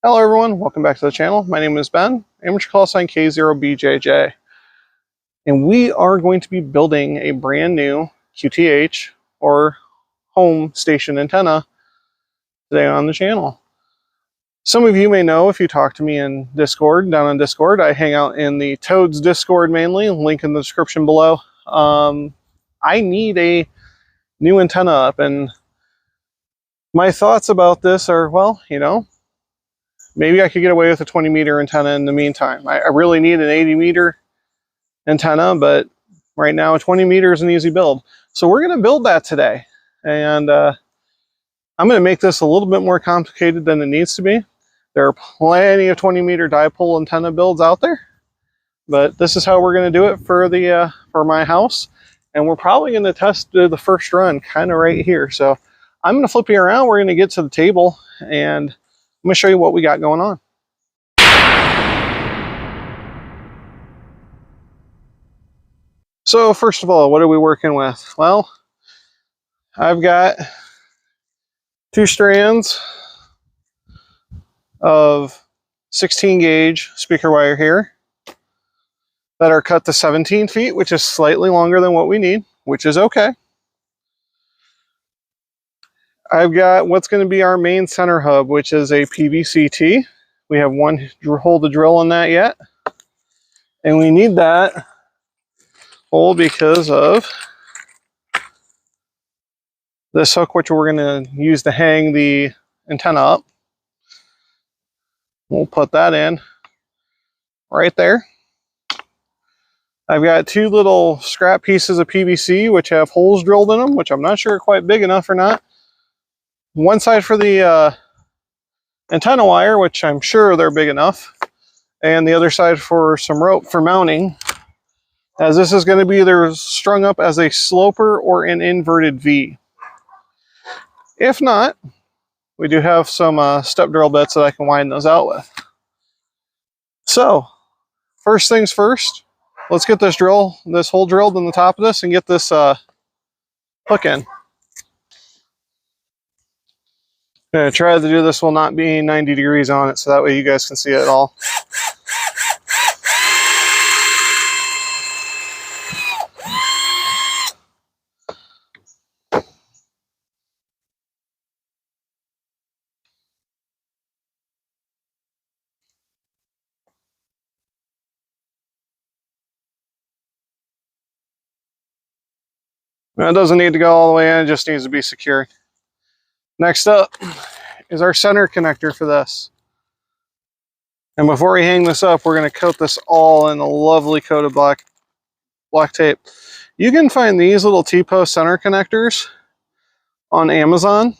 Hello everyone, welcome back to the channel. My name is Ben, amateur call sign K0BJJ. And we are going to be building a brand new QTH or home station antenna today on the channel. Some of you may know if you talk to me in Discord, down on Discord. I hang out in the Toads Discord mainly, link in the description below. I need a new antenna up, and my thoughts about this are, well, you know, maybe I could get away with a 20-meter antenna in the meantime. I really need an 80-meter antenna, but right now a 20 meter is an easy build. So we're going to build that today. And I'm going to make this a little bit more complicated than it needs to be. There are plenty of 20-meter dipole antenna builds out there, but this is how we're going to do it for my house. And we're probably going to test the first run kind of right here. So I'm going to flip you around. We're going to get to the table and I'm going to show you what we got going on. So first of all, what are we working with? Well, I've got 2 strands of 16 gauge speaker wire here that are cut to 17 feet, which is slightly longer than what we need, which is okay. I've got what's going to be our main center hub, which is a PVC-T. We have one hole to drill on that yet. And we need that hole because of this hook, which we're going to use to hang the antenna up. We'll put that in right there. I've got 2 little scrap pieces of PVC, which have holes drilled in them, which I'm not sure are quite big enough or not. One side for the antenna wire, which I'm sure they're big enough, and the other side for some rope for mounting, as this is going to be either strung up as a sloper or an inverted V. If not, we do have some step drill bits that I can widen those out with. So, first things first, let's get this hole drilled in the top of this and get this hook in. I'm going to try to do this while not being 90 degrees on it, so that way you guys can see it all. Now, it doesn't need to go all the way in, it just needs to be secure. Next up is our center connector for this. And before we hang this up, we're going to coat this all in a lovely coat of black tape. You can find these little T-post center connectors on Amazon.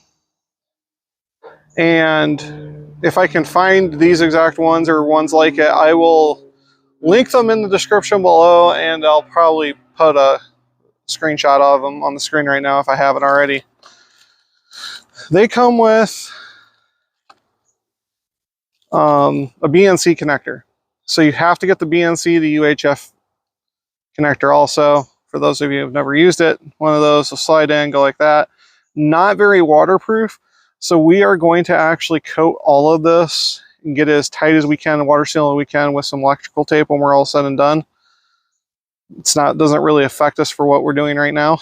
And if I can find these exact ones or ones like it, I will link them in the description below, and I'll probably put a screenshot of them on the screen right now if I haven't already. They come with a BNC connector. So you have to get the BNC, the UHF connector also. For those of you who have never used it, one of those will slide in, go like that. Not very waterproof. So we are going to actually coat all of this and get it as tight as we can and water seal as we can with some electrical tape when we're all said and done. Doesn't really affect us for what we're doing right now.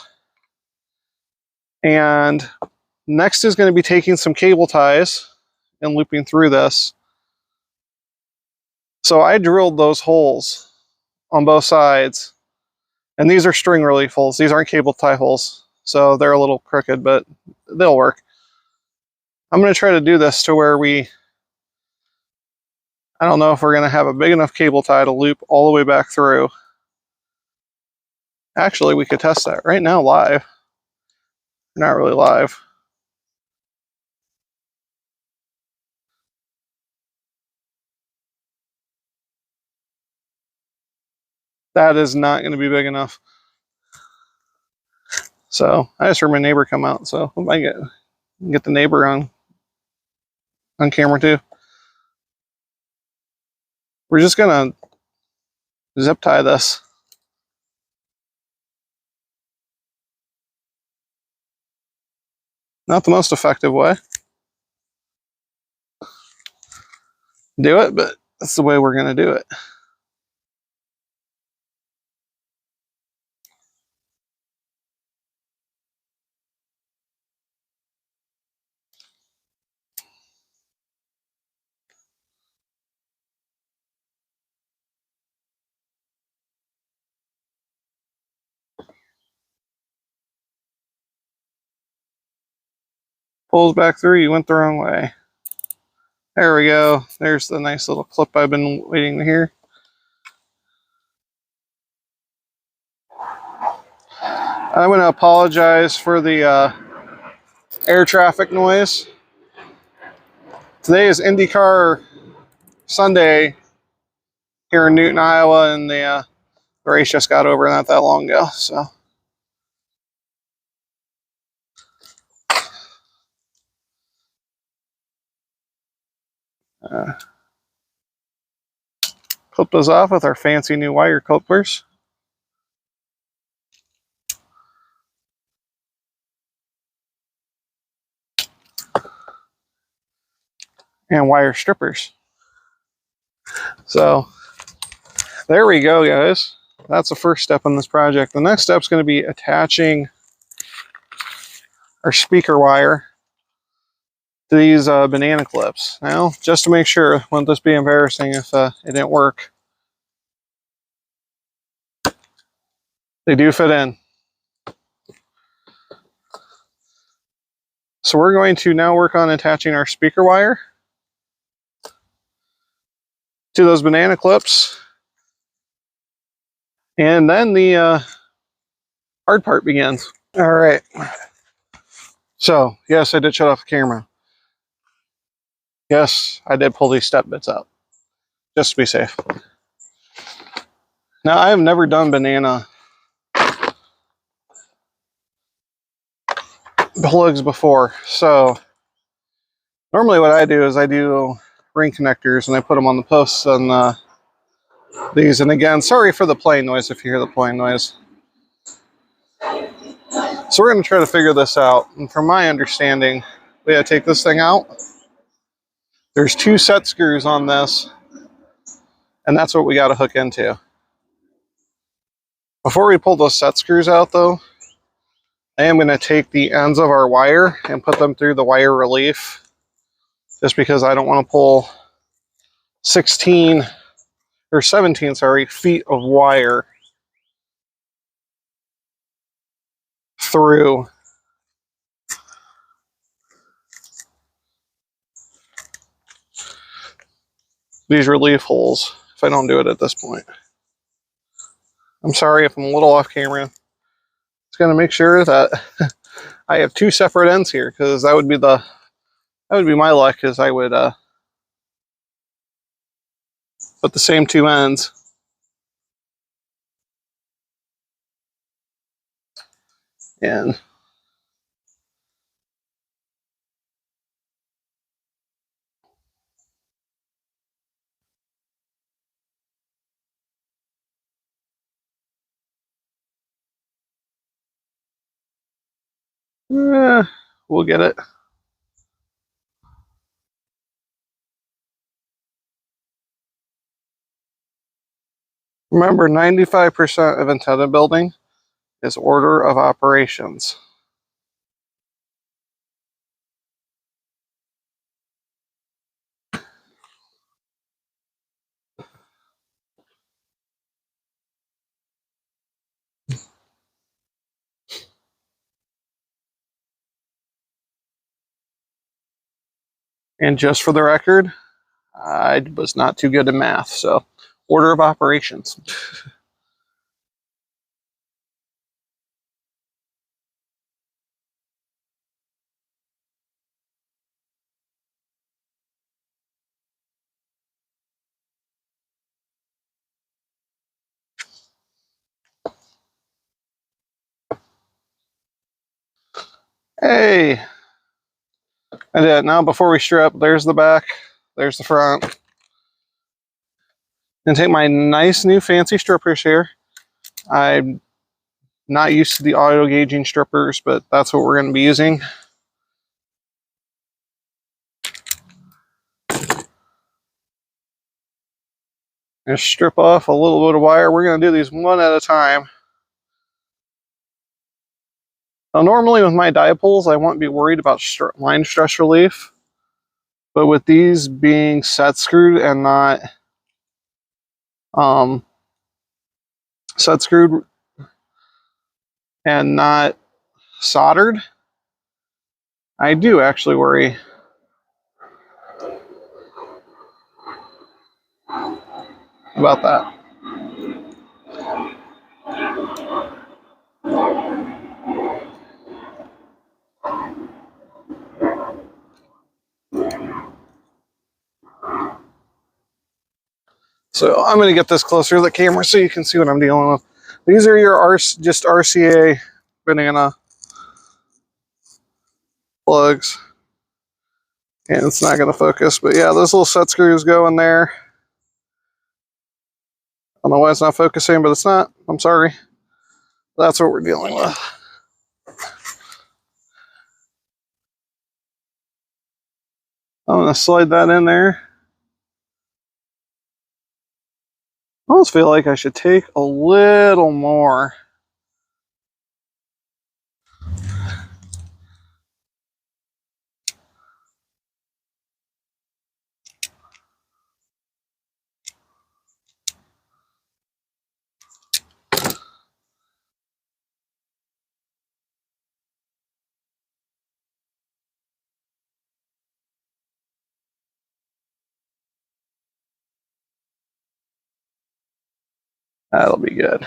And next is going to be taking some cable ties and looping through this. So I drilled those holes on both sides, and these are string relief holes. These aren't cable tie holes, so they're a little crooked, but they'll work. I'm going to try to do this to where I don't know if we're going to have a big enough cable tie to loop all the way back through. Actually, we could test that right now live. Not really live. That is not going to be big enough. So I just heard my neighbor come out, so I might get the neighbor on camera too. We're just going to zip tie this. Not the most effective way. do it, but that's the way we're going to do it. Pulls back through, you went the wrong way. There we go. There's the nice little clip I've been waiting to hear. I'm going to apologize for the air traffic noise. Today is IndyCar Sunday here in Newton, Iowa, and the race just got over not that long ago. So, clip those off with our fancy new wire couplers. And wire strippers. So there we go, guys. That's the first step in this project. The next step is going to be attaching our speaker wire to these banana clips. Now, just to make sure, wouldn't this be embarrassing if it didn't work? They do fit in. So we're going to now work on attaching our speaker wire to those banana clips. And then the hard part begins. All right. So, yes, I did shut off the camera. Yes, I did pull these step bits out, just to be safe. Now, I have never done banana plugs before, so normally what I do is I do ring connectors and I put them on the posts on these. And again, sorry for the plane noise if you hear the plane noise. So we're going to try to figure this out. And from my understanding, we gotta take this thing out. There's 2 set screws on this, and that's what we got to hook into. Before we pull those set screws out, though, I am going to take the ends of our wire and put them through the wire relief, just because I don't want to pull 17 feet of wire through these relief holes if I don't do it at this point. I'm sorry if I'm a little off camera. It's going to make sure that I have 2 separate ends here, because that would be my luck, is I would put the same 2 ends in. We'll get it. Remember, 95% of antenna building is order of operations. And just for the record, I was not too good at math, so order of operations. Hey, I did it. Now before we strip, there's the back, there's the front. And take my nice new fancy strippers here. I'm not used to the auto gauging strippers, but that's what we're going to be using. And strip off a little bit of wire. We're going to do these one at a time. Now, normally with my dipoles, I won't be worried about line stress relief. But with these being set screwed and not set screwed and not soldered, I do actually worry about that. So I'm going to get this closer to the camera so you can see what I'm dealing with. These are your just RCA banana plugs. And it's not going to focus, but yeah, those little set screws go in there. I don't know why it's not focusing, but it's not. I'm sorry. That's what we're dealing with. I'm going to slide that in there. I almost feel like I should take a little more. That'll be good.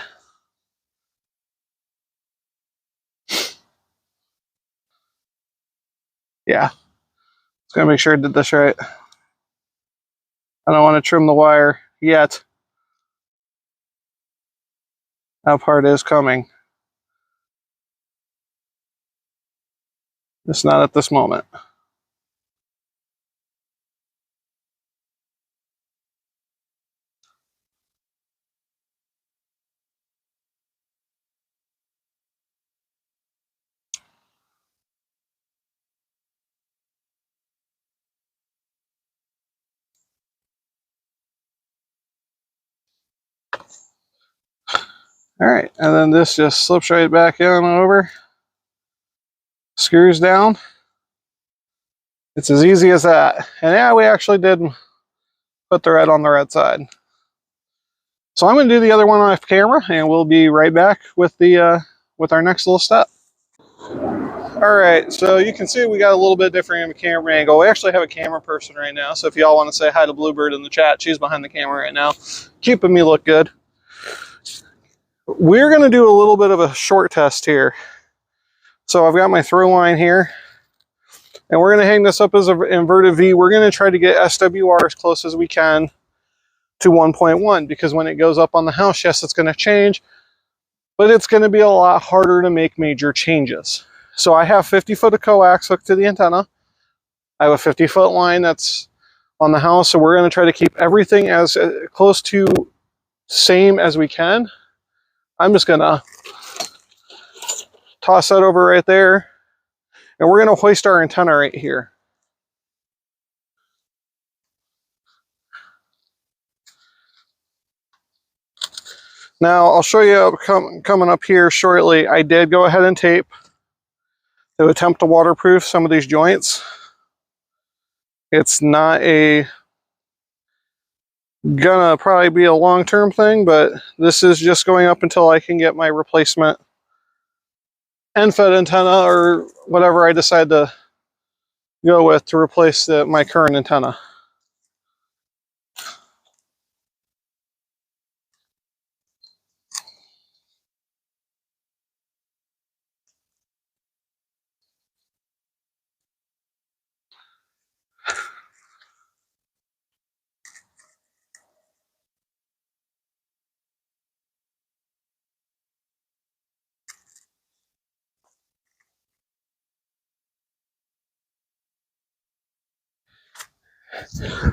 Yeah. Just gotta make sure I did this right. I don't want to trim the wire yet. That part is coming. Just not at this moment. All right, and then this just slips right back in and over. Screws down. It's as easy as that. And yeah, we actually did put the red on the red side. So I'm going to do the other one off camera, and we'll be right back with the with our next little step. All right, so you can see we got a little bit different of a camera angle. We actually have a camera person right now, so if y'all want to say hi to Bluebird in the chat, she's behind the camera right now, keeping me look good. We're going to do a little bit of a short test here. So I've got my throw line here, and we're going to hang this up as an inverted V. We're going to try to get SWR as close as we can to 1.1, because when it goes up on the house, yes, it's going to change, but it's going to be a lot harder to make major changes. So I have 50 foot of coax hooked to the antenna. I have a 50-foot line that's on the house, so we're going to try to keep everything as close to same as we can. I'm just going to toss that over right there, and we're going to hoist our antenna right here. Now, I'll show you coming up here shortly. I did go ahead and tape to attempt to waterproof some of these joints. It's not gonna probably be a long-term thing, but this is just going up until I can get my replacement end-fed antenna or whatever I decide to go with to replace my current antenna.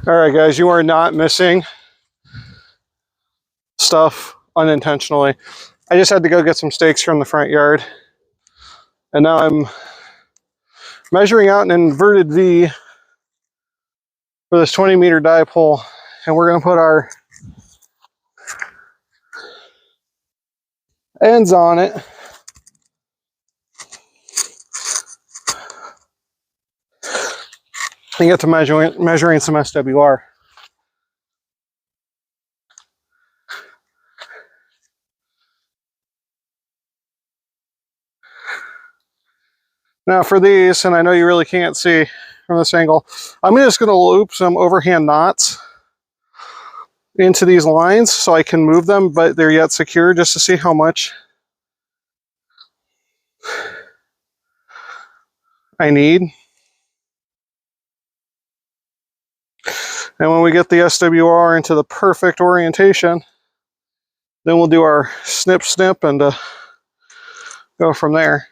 All right, guys, you are not missing stuff unintentionally. I just had to go get some stakes from the front yard, and now I'm measuring out an inverted V for this 20-meter dipole, and we're going to put our ends on it. And get to measuring some SWR. Now for these, and I know you really can't see from this angle, I'm just going to loop some overhand knots into these lines so I can move them, but they're yet secure, just to see how much I need. And when we get the SWR into the perfect orientation, then we'll do our snip and go from there.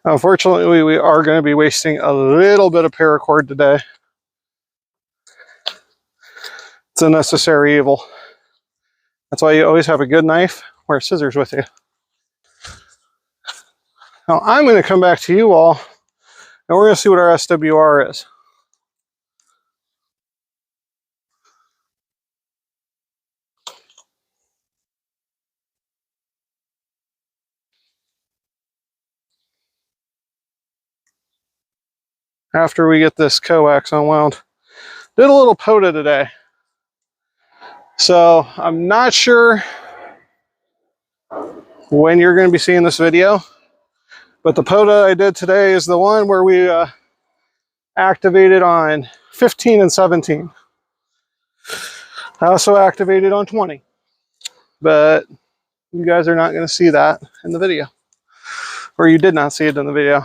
Unfortunately, we are going to be wasting a little bit of paracord today. It's a necessary evil. That's why you always have a good knife or scissors with you. Now I'm going to come back to you all, and we're going to see what our SWR is. After we get this coax unwound. Did a little POTA today. So I'm not sure when you're going to be seeing this video, but the POTA I did today is the one where we activated on 15 and 17. I also activated on 20, but you guys are not going to see that in the video, or you did not see it in the video.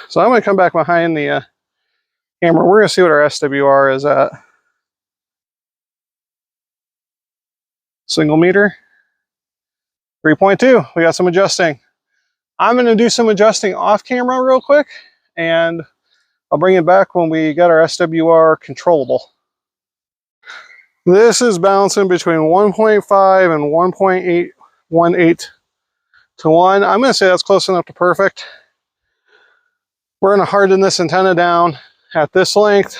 So I'm going to come back behind the camera. We're going to see what our SWR is at. Single meter, 3.2. We got some adjusting. I'm going to do some adjusting off camera real quick, and I'll bring it back when we get our SWR controllable. This is bouncing between 1.5 and 1.818 to 1. I'm going to say that's close enough to perfect. We're going to harden this antenna down at this length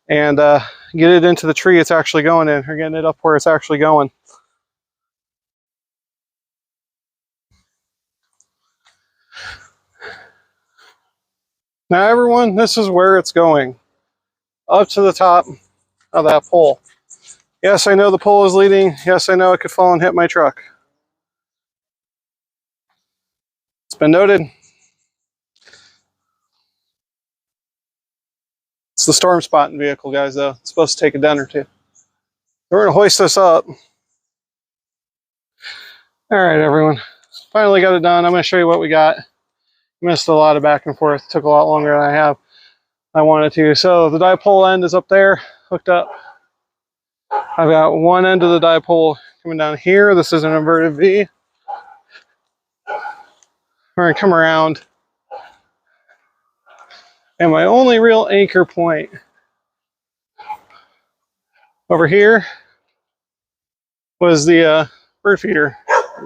and get it into the tree it's actually going in, or getting it up where it's actually going. Now everyone, this is where it's going, up to the top of that pole. Yes, I know the pole is leading. Yes, I know it could fall and hit my truck. It's been noted. It's the storm spotting vehicle, guys, though. It's supposed to take a den or two. We're going to hoist this up. All right, everyone. Finally got it done. I'm going to show you what we got. Missed a lot of back and forth. Took a lot longer than I wanted to. So the dipole end is up there, hooked up. I've got one end of the dipole coming down here. This is an inverted V. We're going to come around. And my only real anchor point over here was the bird feeder,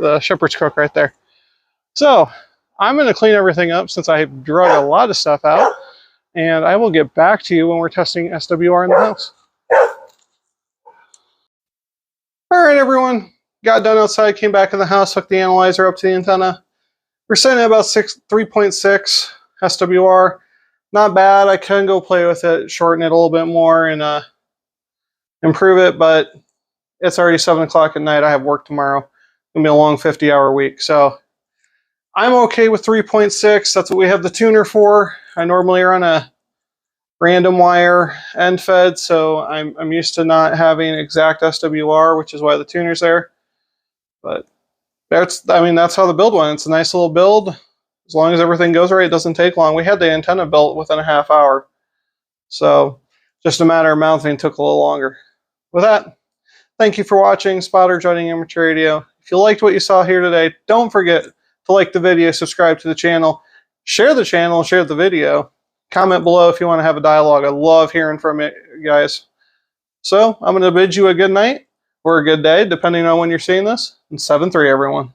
the shepherd's crook right there. So I'm going to clean everything up since I drug a lot of stuff out, and I will get back to you when we're testing SWR in the house. All right, everyone, got done outside, came back in the house, hooked the analyzer up to the antenna. We're sitting at about 3.6 SWR. Not bad. I can go play with it, shorten it a little bit more, and improve it, but it's already 7 o'clock at night. I have work tomorrow. It's going to be a long 50-hour week, so I'm okay with 3.6. That's what we have the tuner for. I normally run a random wire end fed, so I'm used to not having exact SWR, which is why the tuner's there. But that's how the build went. It's a nice little build. As long as everything goes right, it doesn't take long. We had the antenna built within a half hour, so just a matter of mounting took a little longer. With that, thank you for watching Spotter Joining Amateur Radio. If you liked what you saw here today, don't forget to like the video, subscribe to the channel, share the video. Comment below if you want to have a dialogue. I love hearing from you guys. So I'm going to bid you a good night or a good day, depending on when you're seeing this. And 7-3, everyone.